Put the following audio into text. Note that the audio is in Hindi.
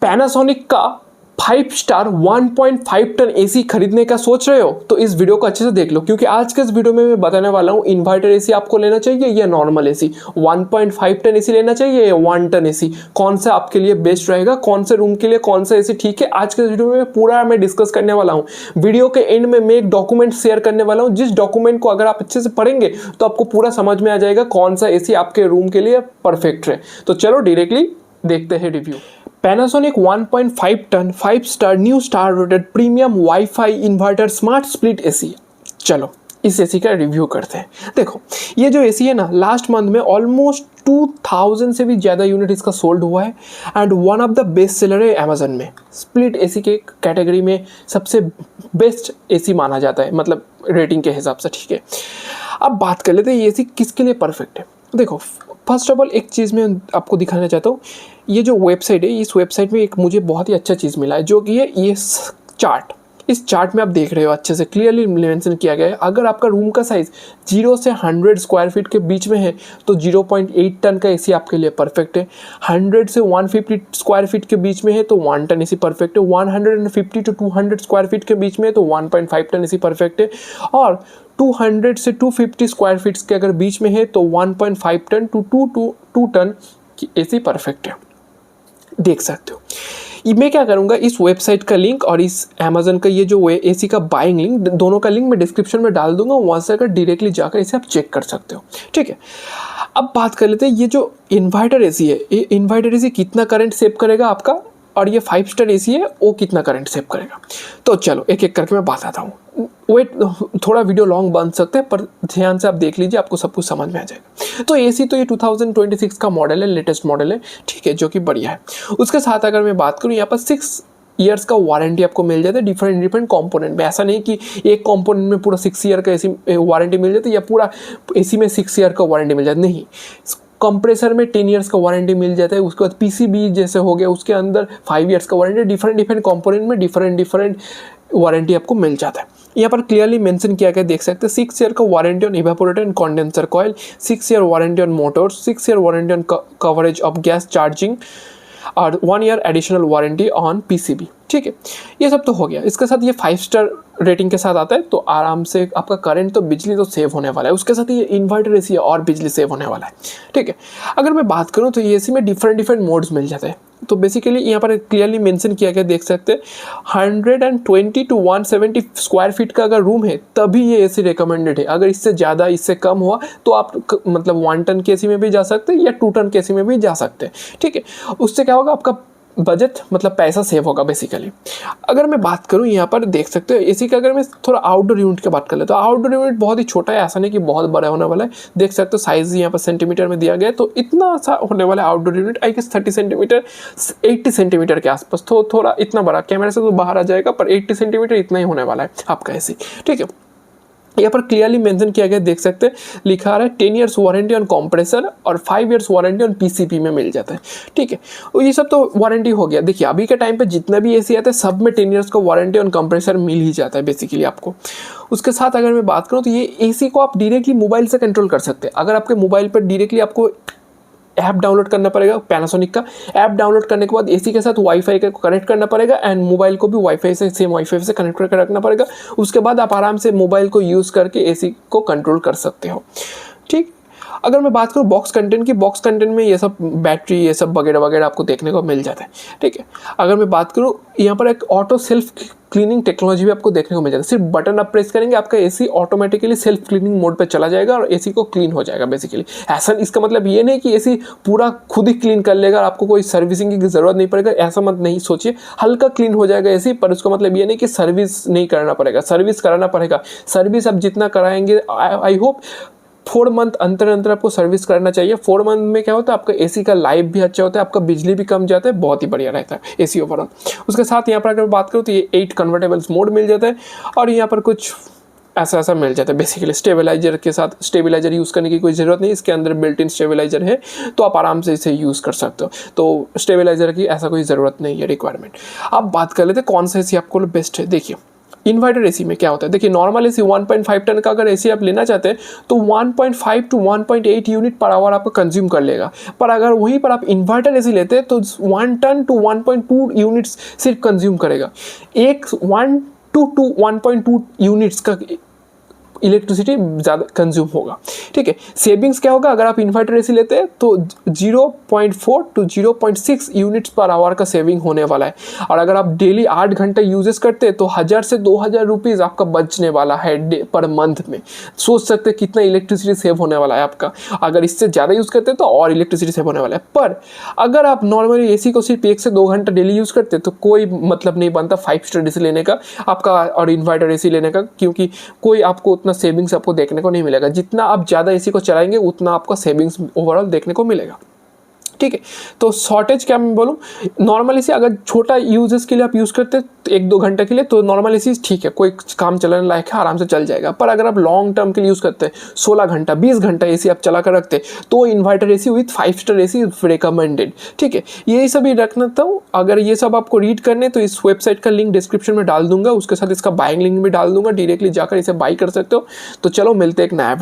पैनासोनिक का 5 स्टार 1.5 टन एसी खरीदने का सोच रहे हो तो इस वीडियो को अच्छे से देख लो, क्योंकि आज के इस वीडियो में मैं बताने वाला हूँ इन्वर्टर एसी आपको लेना चाहिए या नॉर्मल एसी, 1.5 टन एसी लेना चाहिए या 1 टन एसी, कौन सा आपके लिए बेस्ट रहेगा, कौन से रूम के लिए कौन सा एसी ठीक है। आज के इस वीडियो में पूरा मैं डिस्कस करने वाला हूँ। वीडियो के एंड में मैं एक डॉक्यूमेंट शेयर करने वाला हूँ, जिस डॉक्यूमेंट को अगर आप अच्छे से पढ़ेंगे तो आपको पूरा समझ में आ जाएगा कौन सा एसी आपके रूम के लिए परफेक्ट है। तो चलो डायरेक्टली देखते हैं review. Panasonic 1.5 ton 5 star new star rated premium WiFi inverter smart split AC. चलो इस एसी का रिव्यू करते हैं। देखो ये जो एसी है ना, लास्ट मंथ में ऑलमोस्ट 2000 से भी ज़्यादा यूनिट इसका सोल्ड हुआ है and one of the best seller है अमेजन में। स्प्लिट एसी के कैटेगरी में सबसे बेस्ट एसी माना जाता है, मतलब रेटिंग के हिसाब से, ठीक है। अब बात कर लेते हैं ये एसी किसके लिए परफेक्ट है। देखो फर्स्ट ऑफ ऑल एक चीज़ मैं आपको दिखाना चाहता हूँ, ये जो वेबसाइट है, इस वेबसाइट में एक मुझे बहुत ही अच्छा चीज़ मिला है, जो कि है ये चार्ट। इस चार्ट में आप देख रहे हो अच्छे से क्लियरली मेंशन किया गया है। अगर आपका रूम का साइज़ 0 से 100 स्क्वायर फीट के बीच में है तो 0.8 टन का एसी आपके लिए परफेक्ट है। 100 से 150 स्क्वायर फीट के बीच में है तो 1 टन एसी परफेक्ट है। 150 टू 200 स्क्वायर फीट के बीच में है तो 1.5 टन एसी परफेक्ट है। और 200 से 250 स्क्वायर फीट्स के अगर बीच में है तो 1.5 टन टू 2 टन की एसी परफेक्ट है। देख सकते हो। ये मैं क्या करूँगा, इस वेबसाइट का लिंक और इस अमेजन का ये जो एसी का बाइंग लिंक, दोनों का लिंक मैं डिस्क्रिप्शन में डाल दूंगा, वहाँ से अगर डायरेक्टली जाकर इसे आप चेक कर सकते हो, ठीक है। अब बात कर लेते हैं ये जो इन्वर्टर एसी है, ये इन्वर्टर एसी कितना करंट सेव करेगा आपका, और ये 5 स्टार एसी है वो कितना करंट सेव करेगा। तो चलो एक एक करके मैं बताता हूँ। वेट, थोड़ा वीडियो लॉन्ग बन सकते हैं पर ध्यान से आप देख लीजिए, आपको सब कुछ समझ में आ जाएगा। तो एसी तो ये 2026 का मॉडल है, लेटेस्ट मॉडल है, ठीक है, जो कि बढ़िया है। उसके साथ अगर मैं बात करूँ, यहाँ पर 6 ईयर्स का वारंटी आपको मिल जाता है डिफरेंट कंपोनेंट में। ऐसा नहीं कि एक कंपोनेंट में पूरा 6 ईयर का एसी वारंटी मिल जाती है या पूरा एसी में 6 ईयर का वारंटी मिल जाता है, नहीं। कंप्रेसर में 10 ईयर्स का वारंटी मिल जाता है। उसके बाद पीसीबी जैसे हो गया, उसके अंदर 5 ईयर्स का वारंटी। डिफरेंट कंपोनेंट में डिफरेंट वारंटी आपको मिल जाता है। यहाँ पर क्लियरली मेंशन किया गया, देख सकते हैं। 6 ईयर का warranty on evaporator and condenser coil, 6 year warranty on Motors, 6 year warranty on coverage of gas charging और 1 year additional warranty on PCB, ठीक है। ये सब तो हो गया। इसके साथ ये 5 स्टार रेटिंग के साथ आता है, तो आराम से आपका करंट तो बिजली तो सेव होने वाला है। उसके साथ ये इन्वर्टर एसी है और बिजली सेव होने वाला है, ठीक है। अगर मैं बात करूँ तो ये एसी में डिफरेंट मोड्स मिल जाते हैं। तो बेसिकली यहाँ पर क्लियरली मेंशन किया गया, देख सकते हैं। 120 टू 170 स्क्वायर फीट का अगर रूम है तभी ये एसी रिकमेंडेड है। अगर इससे ज़्यादा, इससे कम हुआ तो आप मतलब 1 टन के एसी में भी जा सकते हैं या 2 टन के एसी में भी जा सकते हैं, ठीक है। उससे क्या होगा, आपका बजट मतलब पैसा सेव होगा बेसिकली। अगर मैं बात करूं, यहाँ पर देख सकते हो एसी का, अगर मैं थोड़ा आउटडोर यूनिट की बात कर ले तो आउटडोर यूनिट बहुत ही छोटा है, ऐसा नहीं कि बहुत बड़ा होने वाला है। देख सकते हो साइज यहाँ पर सेंटीमीटर में दिया गया है, तो इतना सा होने वाला है outdoor unit. I guess 30 centimetre 80 centimetre के आसपास, तो थोड़ा इतना बड़ा कैमरे से तो बाहर आ जाएगा, पर 80 सेंटीमीटर इतना ही होने वाला है आपका एसी, ठीक है। यहाँ पर क्लियरली मेंशन किया गया, देख सकते हैं, लिखा रहा है 10 ईयर्स वारंटी ऑन कंप्रेसर और 5 ईयर्स वारंटी ऑन पीसीबी में मिल जाता है, ठीक है। और ये सब तो वारंटी हो गया। देखिए अभी के टाइम पे जितना भी एसी आता है सब में 10 ईयर्स का वारंटी ऑन कंप्रेसर मिल ही जाता है बेसिकली आपको। उसके साथ अगर मैं बात करूँ तो ये एसी को आप डायरेक्टली मोबाइल से कंट्रोल कर सकते हैं। अगर आपके मोबाइल पर डायरेक्टली आपको ऐप डाउनलोड करना पड़ेगा, पैनासोनिक का ऐप डाउनलोड करने के बाद एसी के साथ वाईफाई को कनेक्ट करना पड़ेगा एंड मोबाइल को भी वाईफाई से, सेम वाईफाई से कनेक्ट करके रखना पड़ेगा। उसके बाद आप आराम से मोबाइल को यूज़ करके एसी को कंट्रोल कर सकते हो, ठीक। अगर मैं बात करूँ बॉक्स कंटेंट की, बॉक्स कंटेंट में ये सब बैटरी, ये सब वगैरह आपको देखने को मिल जाता है, ठीक है। अगर मैं बात करूँ, यहाँ पर एक ऑटो सेल्फ क्लीनिंग टेक्नोलॉजी भी आपको देखने को मिल जाता है। सिर्फ बटन आप प्रेस करेंगे, आपका AC automatically self cleaning mode पे चला जाएगा और एसी को क्लीन हो जाएगा बेसिकली। ऐसा इसका मतलब ये नहीं कि एसी पूरा खुद ही क्लीन कर लेगा और आपको कोई सर्विसिंग की ज़रूरत नहीं पड़ेगा, ऐसा मत नहीं सोचिए। हल्का क्लीन हो जाएगा एसी, पर उसका मतलब ये नहीं कि सर्विस नहीं करना पड़ेगा, सर्विस कराना पड़ेगा। सर्विस आप जितना कराएंगे, आई होप 4 मंथ अंतर आपको सर्विस करना चाहिए। 4 मंथ में क्या होता है, आपका एसी का लाइफ भी अच्छा होता है, आपका बिजली भी कम जाता है, बहुत ही बढ़िया रहता है एसी ओवरऑल। उसके साथ यहाँ पर अगर बात करूँ तो ये 8 कन्वर्टेबल्स मोड मिल जाता है और यहाँ पर कुछ ऐसा मिल जाता है बेसिकली। स्टेबलाइजर के साथ, स्टेबलाइजर यूज़ करने की कोई ज़रूरत नहीं, इसके अंदर बिल्ट इन स्टेबलाइजर है, तो आप आराम से इसे यूज़ कर सकते हो। तो स्टेबलाइजर की ऐसा कोई ज़रूरत नहीं है, रिक्वायरमेंट। अब बात कर लेते हैं कौन सा एसी आपको बेस्ट है। देखिए इन्वर्टर एसी में क्या होता है, देखिए नॉर्मल एसी 1.5 टन का अगर एसी आप लेना चाहते हैं तो 1.5 टू 1.8 यूनिट पर आवर आपको कंज्यूम कर लेगा। पर अगर वहीं पर आप इन्वर्टर एसी लेते हैं तो 1 टन टू 1.2 यूनिट्स सिर्फ कंज्यूम करेगा। एक 1 टू 1.2 यूनिट्स का इलेक्ट्रिसिटी ज़्यादा कंज्यूम होगा। ठीक है, सेविंग्स क्या होगा अगर आप इन्वर्टर एसी लेते हैं तो 0.4 टू 0.6 यूनिट्स पर आवर का सेविंग होने वाला है। और अगर आप डेली 8 घंटे यूजेस करते हैं तो 1000 से 2000 रुपीज़ आपका बचने वाला है पर मंथ में। सोच सकते हैं कितना इलेक्ट्रिसिटी सेव होने वाला है आपका। अगर इससे ज़्यादा यूज़ करते हैं तो और इलेक्ट्रिसिटी सेव होने वाला है। पर अगर आप नॉर्मली एसी को सिर्फ 1 से 2 घंटा डेली यूज़ करते हैं तो कोई मतलब नहीं बनता 5 स्टार एसी लेने का आपका और इन्वर्टर एसी लेने का, क्योंकि कोई आपको उतना सेविंग्स आपको देखने को नहीं मिलेगा। जितना आप ज़्यादा एसी को चलाएंगे उतना आपका सेविंग्स ओवरऑल देखने को मिलेगा। ठीक है, तो शॉर्टेज क्या मैं बोलूँ, नॉर्मल एसी अगर छोटा यूजेस के लिए आप यूज़ करते हैं 1-2 घंटे के लिए तो नॉर्मल एसी ठीक है, कोई काम चलाने लायक है, आराम से चल जाएगा। पर अगर आप लॉन्ग टर्म के लिए यूज़ करते हैं 16 घंटा 20 घंटा एसी आप चला कर रखते हैं तो inverter AC with 5 star AC recommended. ठीक है, यही सब ही रखना था। अगर ये सब आपको रीड करने तो इस वेबसाइट का लिंक डिस्क्रिप्शन में डाल दूंगा, उसके साथ इसका बाइंग लिंक भी डाल दूंगा, डायरेक्टली जाकर इसे बाई कर सकते हो। तो चलो मिलते हैं एक नया